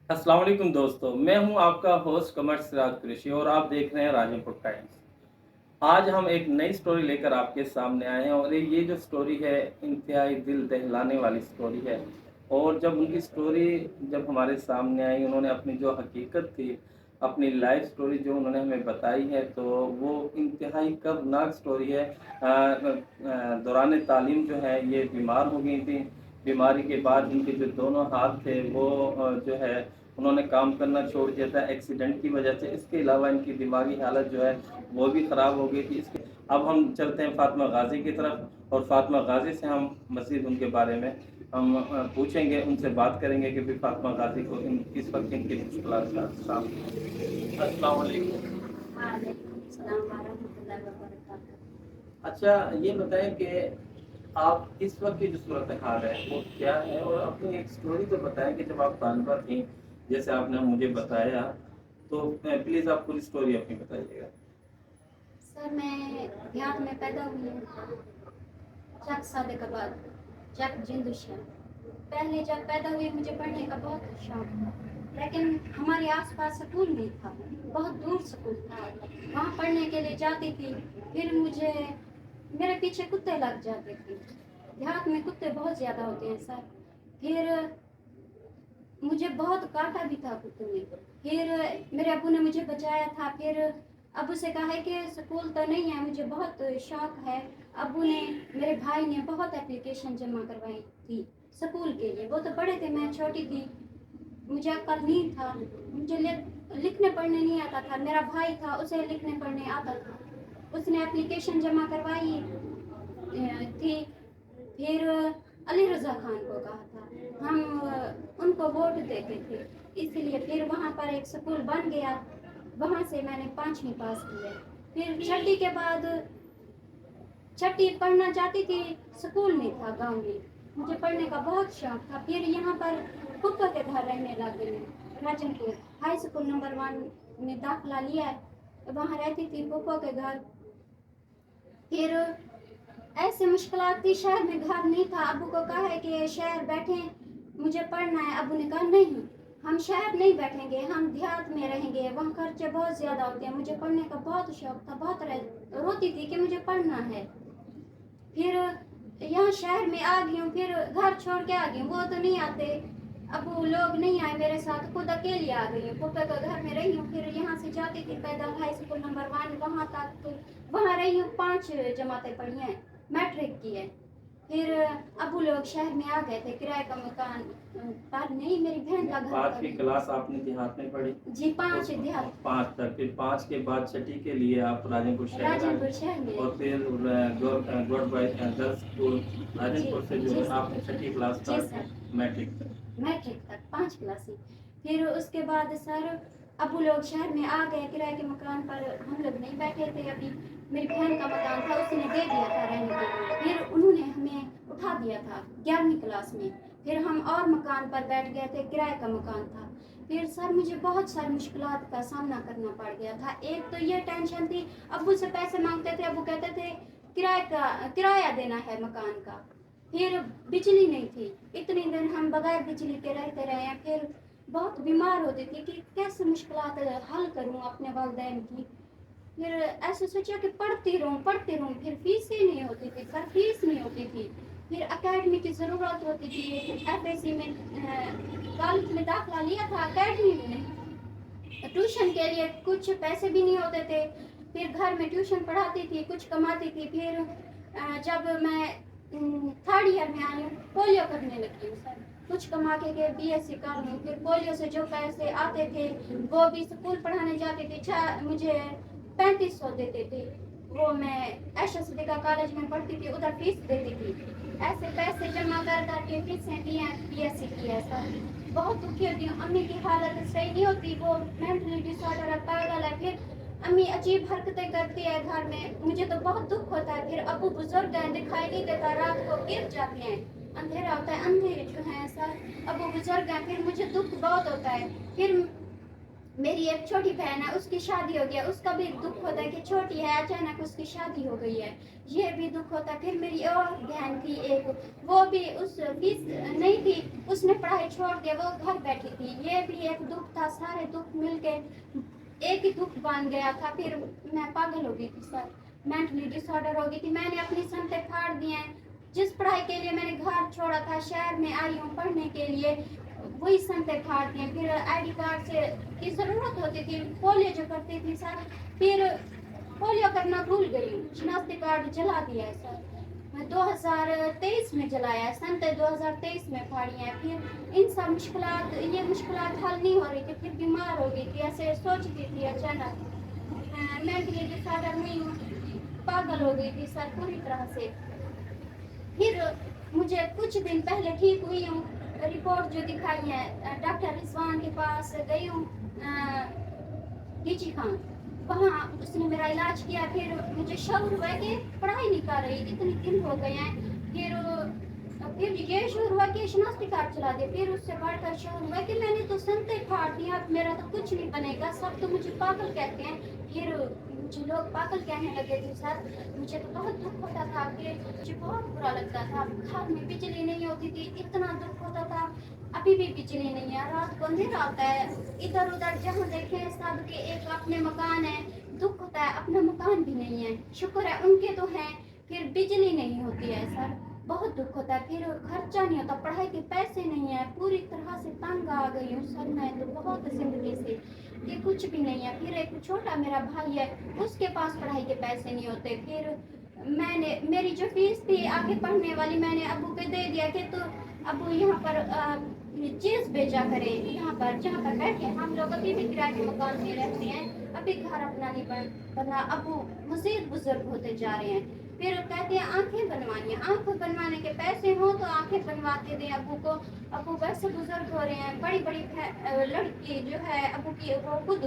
अस्सलाम वालेकुम दोस्तों, मैं हूं आपका होस्ट कमर सिराज कुरैशी और आप देख रहे हैं राजनपुर टाइम्स। आज हम एक नई स्टोरी लेकर आपके सामने आए हैं और ये जो स्टोरी है इंतहाई दिल दहलाने वाली स्टोरी है। और जब उनकी स्टोरी जब हमारे सामने आई, उन्होंने अपनी जो हकीकत थी, अपनी लाइफ स्टोरी जो उन्होंने हमें बताई है, तो वो इंतहाई कर्बनाक स्टोरी है। दौरान तालीम जो है ये बीमार हो गई थी। बीमारी के बाद इनके जो दोनों हाथ थे वो जो है उन्होंने काम करना छोड़ दिया था एक्सीडेंट की वजह से। इसके अलावा इनकी दिमागी हालत जो है वो भी ख़राब हो गई थी। इसके अब हम चलते हैं फातिमा गाजी की तरफ और फातिमा गाजी से हम मज़ीद उनके बारे में हम पूछेंगे, उनसे बात करेंगे कि भी फातिमा गाजी को इस वक्त इनकी मुश्किलात का सामना। अस्सलाम वालेकुम। वालेकुम सलाम वरहमतुल्लाहि वबरकातुहू। अच्छा, ये बताएं कि आप इस वक्त की जो सूरत हाल है वो क्या है, और अपनी एक स्टोरी तो बताएं कि जब आप तालिबा थी, जैसे आपने मुझे बताया, तो प्लीज़ आप पूरी स्टोरी अपनी बताइएगा। सर मैं देहात में पैदा हुई हूँ, चक सादे के बाद चक जिंदुशा। पहले जब पैदा हुई मुझे पढ़ने का बहुत शौक था, लेकिन हमारे आसपास स्कूल नहीं था, बहुत दूर स्कूल था। वहाँ पढ़ने के लिए जाती थी, फिर मुझे मेरे पीछे कुत्ते लग जाते थे। देहात में कुत्ते बहुत ज़्यादा होते हैं सर। फिर मुझे बहुत काटा भी था कुत्ते ने। फिर मेरे अबू ने मुझे बचाया था। फिर अबू से कहा है कि स्कूल तो नहीं है, मुझे बहुत शौक है। अबू ने, मेरे भाई ने बहुत एप्लीकेशन जमा करवाई थी स्कूल के लिए। वो तो बड़े थे, मैं छोटी थी, मुझे अक्ल नहीं था, मुझे लिखने पढ़ने नहीं आता था। मेरा भाई था, उसे लिखने पढ़ने आता था, उसने एप्लीकेशन जमा करवाई थी। फिर अली रज़ा खान को कहा था, हम उनको वोट देते थे, इसलिए फिर वहाँ पर एक स्कूल बन गया। वहाँ से मैंने 5वीं पास की है। फिर छठी के बाद छठी पढ़ना चाहती थी, स्कूल नहीं था गांव में, मुझे पढ़ने का बहुत शौक था। फिर यहाँ पर फुप्पा के घर रहने लग गई, राजनपुर हाई स्कूल नंबर 1 में दाखिला लिया है, वहाँ रहती थी फुप्पा के घर। फिर ऐसे मुश्किलात थी, शहर में घर नहीं था। अबू को कहा है कि शहर बैठे, मुझे पढ़ना है। अबू ने कहा नहीं, हम शहर नहीं बैठेंगे, हम देहात में रहेंगे, वहाँ खर्चे बहुत ज़्यादा होते हैं। मुझे पढ़ने का बहुत शौक था, बहुत रोती थी कि मुझे पढ़ना है। फिर यहाँ शहर में आ गई हूँ, फिर घर छोड़ के आ गई हूँ, वो तो नहीं आते, अब वो लोग नहीं आए मेरे साथ, खुद अकेली आ गई हूँ। पापा का घर में रही हूँ। फिर यहाँ से जाती थी पैदल हाई स्कूल नंबर 1 वहाँ तक, तो वहाँ रही हूँ, 5 जमातें पढ़ी हैं, मैट्रिक की है। फिर अबू लोग शहर में आ गए थे, किराए का मकान पर नहीं, मेरी बहन का घर था। 5वीं क्लास आपने देहात में पढ़ी? जी 5 देहात। 5 तक, फिर 5 के बाद छठी के लिए आप राजनपुर शहर आए राजनपुर शहर में। और फिर गौड बॉयज गर्ल्स स्कूल राजनपुर से जो जी है सर। आपने छठी क्लास जी तक सर। मैट्रिक तक। मैट्रिक तक 5 क्लासें। फिर उसके बाद सर अबू लोग शहर में आ गए, किराए के मकान पर हम लोग नहीं बैठे थे अभी, मेरी बहन का मकान था, उसने दे दिया था रहने के लिए। फिर उन्होंने हमें उठा दिया था 11वीं क्लास में, फिर हम और मकान पर बैठ गए थे, किराए का मकान था। फिर सर मुझे बहुत सारी मुश्किलात का सामना करना पड़ गया था। एक तो ये टेंशन थी, अबू से पैसे मांगते थे, अबू कहते थे किराया देना है मकान का। फिर बिजली नहीं थी, इतने दिन हम बगैर बिजली के रहते रहे हैं। फिर बहुत बीमार होती थी कि कैसे मुश्किलात हल करूं अपने वालिदैन की। फिर ऐसे सोचा कि पढ़ती रहूं, फिर फीस ही नहीं होती थी सर, फीस नहीं होती थी। फिर अकेडमी की ज़रूरत होती थी, एफएससी में कॉलेज में दाखिला लिया था, अकेडमी में ट्यूशन के लिए कुछ पैसे भी नहीं होते थे। फिर घर में ट्यूशन पढ़ाती थी, कुछ कमाती थी। फिर जब मैं 3rd ईयर में आई हूँ, पोलियो करने लगी हूँ सर, कुछ कमा के बीएससी कर लूँ। फिर पोलियो से जो पैसे आते थे वो भी स्कूल पढ़ाने जाते थे, मुझे 3500 देते थे, वो मैं ऐशा सिद्दीका कॉलेज में पढ़ती थी, उधर फीस देती थी। ऐसे पैसे जमा कर करके फीसें दी हैं, बीएससी की है सर। बहुत दुखी होती हूँ, अम्मी की हालत सही नहीं होती, वो मेंटली डिसऑर्डर है, पागल है। फिर अम्मी अजीब हरकतें करती है घर में, मुझे तो बहुत दुख होता है। फिर अबू बुजुर्ग हैं, दिखाई नहीं देता, रात को गिर जाते हैं, अंधेरा होता है, अंधेरे जो है सर, अबू बुजुर्ग हैं, फिर मुझे दुख बहुत होता है। फिर मेरी एक छोटी बहन है, उसकी शादी हो गया, उसका भी दुख होता है कि छोटी है, अचानक उसकी शादी हो गई है, ये भी दुख होता है। फिर मेरी और बहन थी एक, वो भी उस फीस नहीं थी, उसने पढ़ाई छोड़ के वो घर बैठी थी, ये भी एक दुख था। सारे दुख मिलके एक ही दुख बन गया था। फिर मैं पागल हो गई थी सर, मेंटली डिसऑर्डर हो गई थी। मैंने अपनी संते फाड़ दिए हैं। जिस पढ़ाई के लिए मैंने घर छोड़ा था, शहर में आई हूँ पढ़ने के लिए, वही संते फाड़ दिए। फिर आईडी कार्ड से की ज़रूरत होती थी, पोलियो जो करती थी सर, फिर पोलियो करना भूल गई हूँ, शिनाख्ती कार्ड जला दिया है सर। मैं 2023 में जलाया है, संते 2023 में फाड़ी हैं। फिर इन सब ये मुश्किलात हल नहीं हो रही थी, फिर बीमार हो गई थी, ऐसे सोचती थी अचानक। मेंटली डिसऑर्डर हुई हूँ, पागल हो गई थी सर पूरी तरह से। फिर मुझे कुछ दिन पहले ठीक हुई हूँ, रिपोर्ट जो दिखाई है, डॉक्टर रिजवान के पास गई हूँ, लीची खान, वहाँ उसने मेरा इलाज किया। फिर मुझे शक हुआ कि पढ़ाई नहीं कर रही, इतने दिन हो गए हैं। फिर ये शोर हुआ कि शिनाख्ती कार्ड चला दे। फिर उससे बढ़कर शोर हुआ कि मैंने तो संते फाड़ दिया, अब मेरा तो कुछ नहीं बनेगा, सब तो मुझे पागल कहते हैं। फिर मुझे लोग पागल कहने लगे थे सर। मुझे तो बहुत दुख होता था कि मुझे बहुत बुरा लगता था। घर में बिजली नहीं होती थी, इतना दुख होता था। अभी भी बिजली नहीं है, रात को अंधेरा आता है, इधर उधर जहाँ देखें सबके एक अपने मकान है, दुख होता है। अपना मकान भी नहीं है, शुक्र है उनके तो हैं, फिर बिजली नहीं होती है सर, बहुत दुख होता है। फिर खर्चा नहीं होता, पढ़ाई के पैसे नहीं है, पूरी तरह से तंग आ गई हूँ सर मैं तो बहुत जिंदगी से, कि कुछ भी नहीं है। फिर एक छोटा मेरा भाई है, उसके पास पढ़ाई के पैसे नहीं होते। फिर मेरी जो फीस थी आगे पढ़ने वाली, मैंने अबू को दे दिया कि तो अबू यहाँ पर चीज भेजा करे, यहाँ पर जहाँ पर बैठे। हम लोग अभी भी किराए के मकान में रहते हैं, अभी घर अपना नहीं बना। अबू मजीद बुजुर्ग होते जा रहे हैं। फिर कहते हैं आंखें बनवानी है, आंख बनवाने के पैसे हो तो आंखें बनवाते दें अबू को। अबू वैसे बुजुर्ग हो रहे हैं, बड़ी बड़ी लड़की जो है अबू की, वो खुद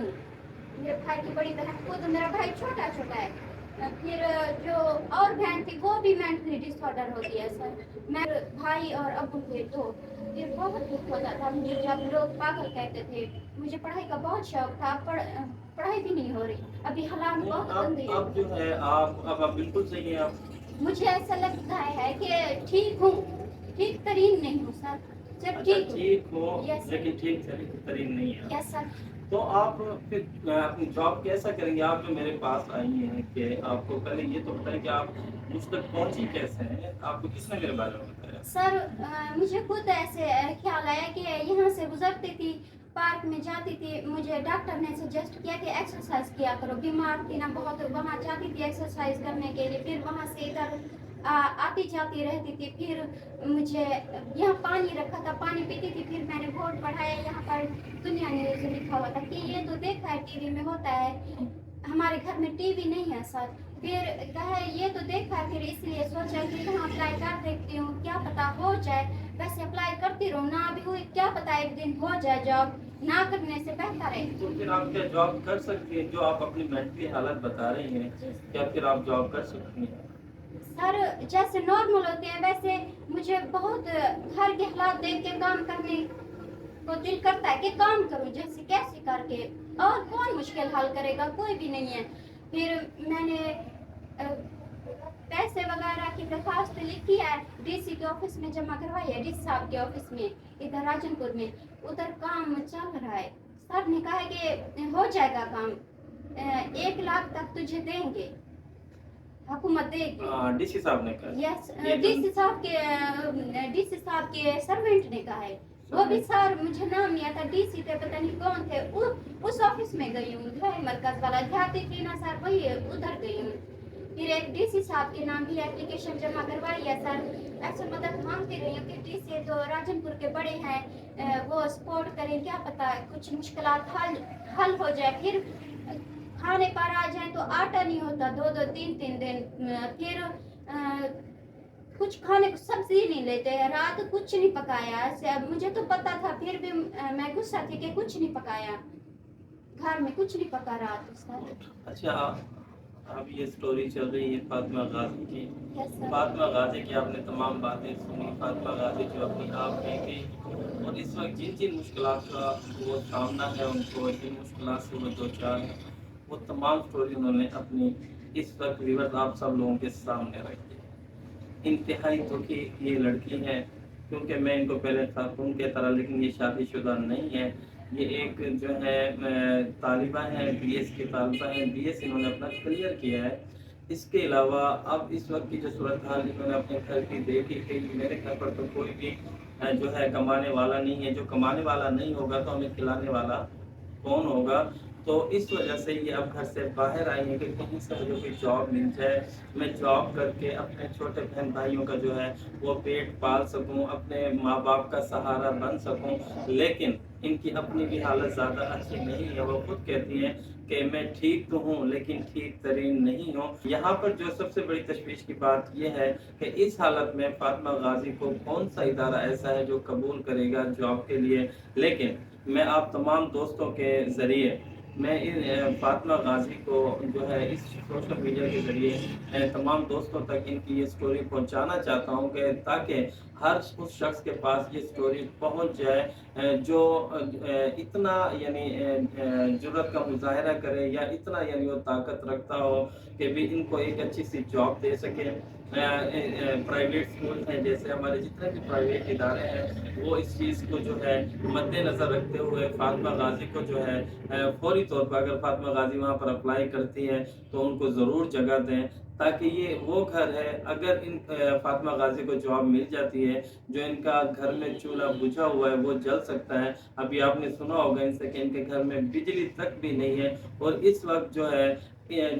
मेरे भाई की बड़ी बहन खुद, मेरा भाई छोटा छोटा है। फिर जो और बहन थी वो भी मेंटली डिसऑर्डर हो गया सर। मैं भाई और अबू थे तो फिर बहुत दुख होता था मुझे जब लोग पागल कहते थे। मुझे पढ़ाई का बहुत शौक था, पढ़ाई भी नहीं हो रही, अभी हालात नहीं, बहुत गंदे हैं। अब जो है आप बिल्कुल सही हैं आप। मुझे ऐसा लगता है कि ठीक हूँ, ठीक तरीन नहीं हूँ सर, सिर्फ अच्छा ठीक हूँ। ठीक हो, Yes, sir. लेकिन ठीक तरीन नहीं है। Yes sir. तो आप फिर अपनी जॉब कैसा करेंगे? आप जो मेरे पास आई हैं कि आपको पहले ये तो बताएं कि आप मुझ तक पहुंची कैसे हैं? आपको किसने मेरे बारे में बताया? सर मुझे खुद ऐसे ख्याल आया कि यहाँ से गुजरती थी, पार्क में जाती थी, मुझे डॉक्टर ने सजेस्ट किया कि एक्सरसाइज किया करो। बीमार थी ना बहुत, वहाँ जाती थी एक्सरसाइज करने के लिए, फिर वहाँ से इधर आती जाती रहती थी। फिर मुझे यहाँ पानी रखा था, पानी पीती थी। फिर मैंने बोर्ड पढ़ाया, यहाँ पर दुनिया न्यूज़ लिखा हुआ था कि ये तो देखा है टीवी में होता है, हमारे घर में टीवी नहीं है सर। फिर कहा ये तो देखा है, फिर इसलिए सोचा कि यहाँ अप्लाई कर देखती हूँ, क्या पता हो जाए। वैसे अप्लाई करती रहूँ, ना भी हुई क्या पता एक दिन हो जाए जॉब, ना करने से बेहतर है। तो फिर आप क्या जॉब कर सकती हैं? जो आप अपनी मेंटली हालत बता रही हैं, क्या फिर आप जॉब कर सकती हैं? सर जैसे नॉर्मल होते हैं वैसे मुझे बहुत घर के हालात देख के काम करने को दिल करता है कि काम करूं जैसे कैसे करके, और कौन मुश्किल हल करेगा, कोई भी नहीं है। फिर मैंने पैसे वगैरह की दरखास्त लिखी है, डीसी के ऑफिस में जमा करवाई है, डीसी साहब के ऑफिस में इधर राजनपुर में, उधर काम चल रहा है। सर ने कहा है कि हो जाएगा काम, 1 लाख तक तुझे देंगे, हुकूमत देगी। डीसी साहब ने कहा? यस, ये डीसी साहब के सर्वेंट ने कहा है। वो भी सर मुझे नाम नहीं आता, डीसी थे पता नहीं कौन थे। उस ऑफिस में गई हूँ, ध्यान मरकज वाला ध्याति थी ना सर, वही उधर गई हूँ। फिर एक डीसी साहब के नाम भी एप्लीकेशन जमा करवाई है सर। ऐसे मदद मांगती रही हूँ कि डीसी तो राजनपुर के बड़े हैं, वो सपोर्ट करें, क्या पता कुछ मुश्किलात हल हो जाए। फिर खाने पर आ जाए तो आटा नहीं होता 2-2 3-3 दिन। फिर कुछ खाने को सब्जी नहीं लेते, रात कुछ नहीं पकाया। ऐसे मुझे तो पता था, फिर भी मैं गुस्सा थी कि कुछ नहीं पकाया, घर में कुछ नहीं पका रात सर। अच्छा, اب یہ سٹوری چل رہی ہے فاطمہ غازی کی. یس سر. فاطمہ غازی کی آپ نے تمام باتیں سنی. فاطمہ غازی جو اپنی آپ میں گئی اور اس وقت جن جن مشکلات کا وہ سامنا ہے ان کو، جن مشکلات سے وہ دو چار ہیں، وہ تمام سٹوری انہوں نے اپنی اس وقت ویورز آپ سب لوگوں کے سامنے رکھی. انتہائی دکھی یہ لڑکی ہے، کیونکہ میں ان کو پہلے خاتون کہتا رہا، لیکن یہ شادی شدہ نہیں ہے. یہ ایک جو ہے طالبہ ہیں، بی ایس کی طالبہ ہیں. بی ایس انہوں نے اپنا کلیئر کیا ہے. اس کے علاوہ اب اس وقت کی جو صورتحال انہوں نے اپنے گھر کی دیکھی کہ میرے گھر پر تو کوئی بھی جو ہے کمانے والا نہیں ہے. جو کمانے والا نہیں ہوگا تو ہمیں کھلانے والا کون ہوگا؟ تو اس وجہ سے یہ اب گھر سے باہر آئی ہیں کہ کہیں سے مجھے کوئی جاب مل جائے، میں جاب کر کے اپنے چھوٹے بہن بھائیوں کا جو ہے وہ پیٹ پال سکوں، اپنے ماں باپ کا سہارا بن سکوں. لیکن ان کی اپنی بھی حالت زیادہ اچھی نہیں ہے. وہ خود کہتی ہیں کہ میں ٹھیک تو ہوں لیکن ٹھیک ترین نہیں ہوں. یہاں پر جو سب سے بڑی تشویش کی بات یہ ہے کہ اس حالت میں فاطمہ غازی کو کون سا ادارہ ایسا ہے جو قبول کرے گا جاب کے لیے. لیکن میں آپ تمام دوستوں کے ذریعے میں فاطمہ غازی کو جو ہے اس سوشل میڈیا کے ذریعے تمام دوستوں تک ان کی یہ سٹوری پہنچانا چاہتا ہوں کہ تاکہ ہر اس شخص کے پاس یہ سٹوری پہنچ جائے جو اتنا یعنی جرأت کا مظاہرہ کرے یا اتنا یعنی وہ طاقت رکھتا ہو کہ بھی ان کو ایک اچھی سی جاب دے سکے. پرائیویٹ اسکول ہیں، جیسے ہمارے جتنے بھی پرائیویٹ ادارے ہیں، وہ اس چیز کو جو ہے مد نظر رکھتے ہوئے فاطمہ غازی کو جو ہے فوری طور پر اگر فاطمہ غازی وہاں پر اپلائی کرتی ہے تو ان کو ضرور جگہ دیں، تاکہ یہ وہ گھر ہے اگر ان فاطمہ غازی کو جاب مل جاتی ہے جو ان کا گھر میں چولہا بجھا ہوا ہے وہ جل سکتا ہے. ابھی آپ نے سنا ہوگا ان سے کہ ان کے گھر میں بجلی تک بھی نہیں ہے. اور اس وقت جو ہے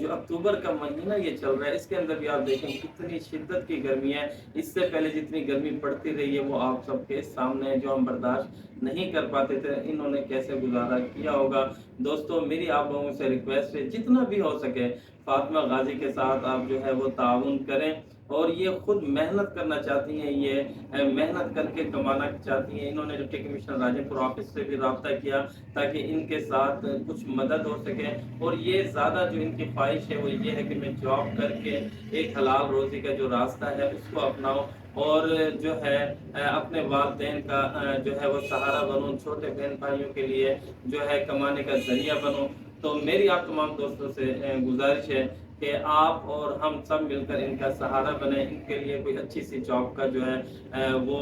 جو اکتوبر کا مہینہ یہ چل رہا ہے، اس کے اندر بھی آپ دیکھیں کتنی شدت کی گرمی ہے. اس سے پہلے جتنی گرمی پڑتی رہی ہے وہ آپ سب کے سامنے ہے، جو ہم برداشت نہیں کر پاتے تھے. انہوں نے کیسے گزارا کیا ہوگا. دوستوں میری آپ لوگوں سے ریکویسٹ ہے جتنا بھی ہو سکے فاطمہ غازی کے ساتھ آپ جو ہے وہ تعاون کریں. اور یہ خود محنت کرنا چاہتی ہیں، یہ محنت کر کے کمانا چاہتی ہیں. انہوں نے ڈپٹی کمشنر راجن پور آفس سے بھی رابطہ کیا تاکہ ان کے ساتھ کچھ مدد ہو سکے. اور یہ زیادہ جو ان کی خواہش ہے وہ یہ ہے کہ میں جاب کر کے ایک حلال روزی کا جو راستہ ہے اس کو اپناؤں اور جو ہے اپنے والدین کا جو ہے وہ سہارا بنوں، چھوٹے بہن بھائیوں کے لیے جو ہے کمانے کا ذریعہ بنوں. تو میری آپ تمام دوستوں سے گزارش ہے کہ آپ اور ہم سب مل کر ان کا سہارا بنیں، ان کے لیے کوئی اچھی سی جاب کا جو ہے وہ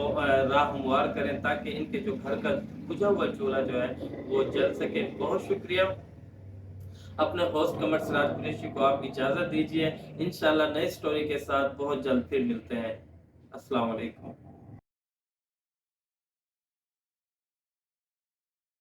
راہ ہموار کریں تاکہ ان کے جو گھر کا بجھا ہوا چولہا جو ہے وہ جل سکے. بہت شکریہ. اپنے ہوسٹ قمر سراج قریشی کو آپ اجازت دیجیے. انشاءاللہ نئی سٹوری کے ساتھ بہت جلد پھر ملتے ہیں. السلام علیکم.